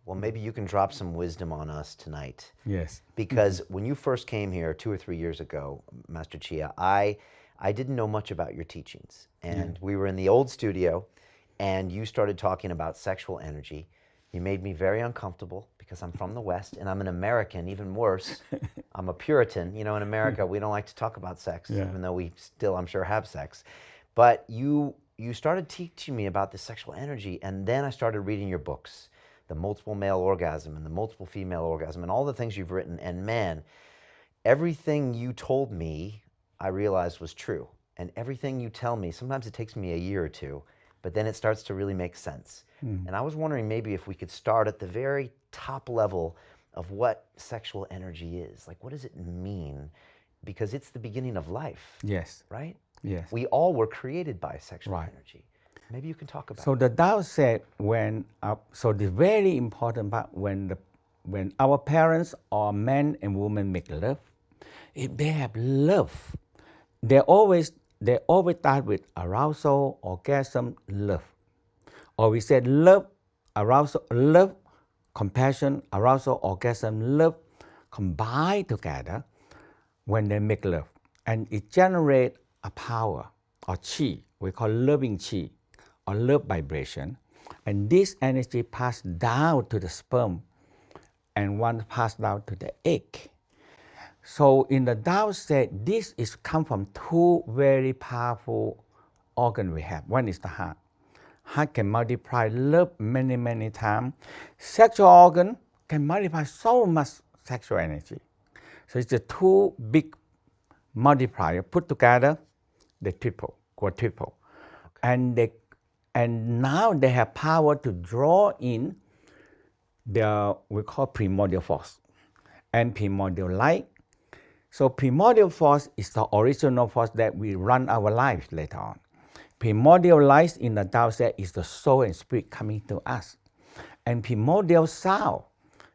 Well, maybe you can drop some wisdom on us tonight. Yes. Because when you first came here 2 or 3 years ago, Master Chia, I didn't know much about your teachings. And we were in the old studio, and you started talking about sexual energy. You made me very uncomfortable because I'm from the West, and I'm an American, even worse. I'm a Puritan. You know, in America, we don't like to talk about sex, even though we still, I'm sure, have sex. But you started teaching me about the sexual energy, and then I started reading your books, the multiple male orgasm and the multiple female orgasm and all the things you've written. And man, everything you told me, I realized was true. And everything you tell me, sometimes it takes me a year or two, but then it starts to really make sense. And I was wondering maybe if we could start at the very top level of what sexual energy is. Like, what does it mean? Because it's the beginning of life. Yes. Right? Yes. We all were created by sexual energy. Maybe you can talk about So the Tao said so the very important part when our parents or men and women make love, if they have love, they always start with arousal, orgasm, love. Or we said love, arousal, love, compassion, arousal, orgasm, love combine together when they make love. And it generates a power or chi, we call loving chi or love vibration. And this energy passed down to the sperm and one passed down to the egg. So in the Tao said, this is come from two very powerful organs we have. One is the heart. Heart can multiply love many, many times. Sexual organ can multiply so much sexual energy. So it's the two big multiplier put together, the triple, quadruple. And now they have power to draw in we call primordial force and primordial light. So primordial force is the original force that we run our lives later on. Primordial light in the Tao said is the soul and spirit coming to us. And primordial sound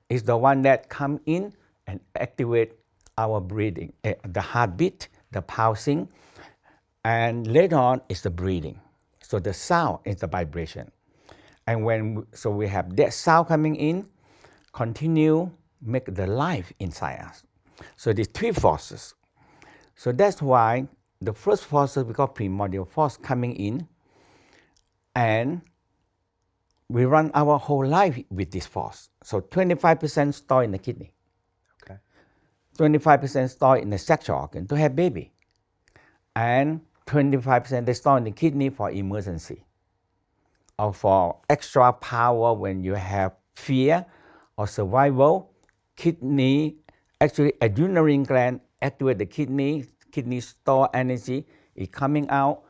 is the one that come in and activate our breathing, the heartbeat, the pulsing, and later on is the breathing. So the sound is the vibration. And we have that sound coming in, continue, make the life inside us. So these three forces. So that's why the first force we call primordial force coming in, and we run our whole life with this force. So 25% stored in the kidney. 25% stored in the sexual organ to have baby. And 25% they store in the kidney for emergency or for extra power when you have fear or survival. Kidney, actually adrenal gland activate the kidney store energy, is coming out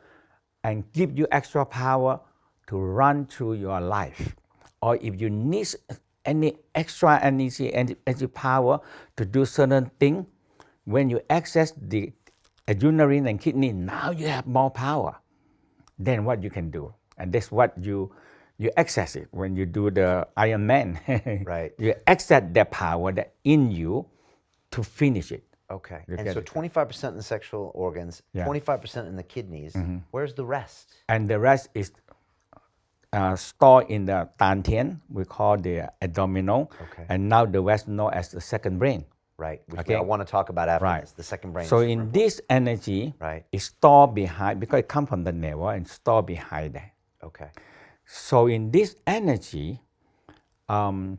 and give you extra power to run through your life. Or if you need any extra energy power to do certain thing, when you access the adrenal and kidney, now you have more power than what you can do. And that's what you access it when you do the Iron Man. Right. You access that power that in you to finish it. Okay. And so 25% in the sexual organs, 25% in the kidneys. Where's the rest? And the rest is stored in the Dantian, we call the abdominal. And now the rest known as the second brain. Right, which I want to talk about after this, the second brain. So in this energy, is stored behind, because it comes from the navel and stored behind that. Okay. So in this energy, the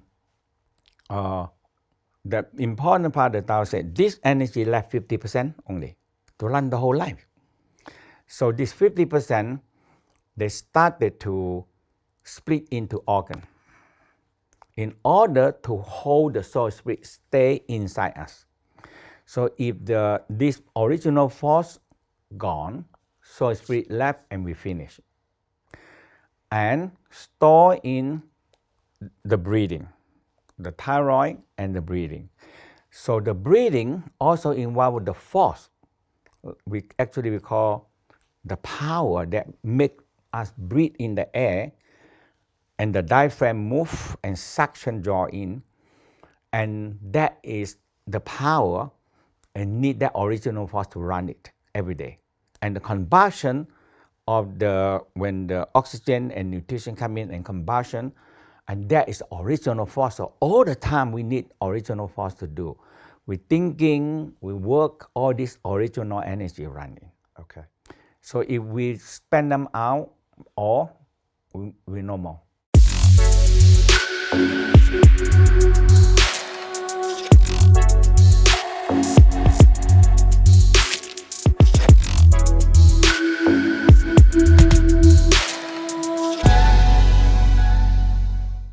important part of the Tao said, this energy left 50% only to run the whole life. So this 50%, they started to split into organ in order to hold the soul spirit stay inside us. So if this original force gone, soul spirit left and we finish. And store in the breathing, the thyroid and the breathing. So the breathing also involves the force. We call the power that make us breathe in the air, and the diaphragm move and suction draw in, and that is the power and need that original force to run it every day. And the combustion of when the oxygen and nutrition come in and combustion And that is original force. So all the time we need original force to do. We thinking, we work, all this original energy running. Okay. So if we spend them out, or we no more.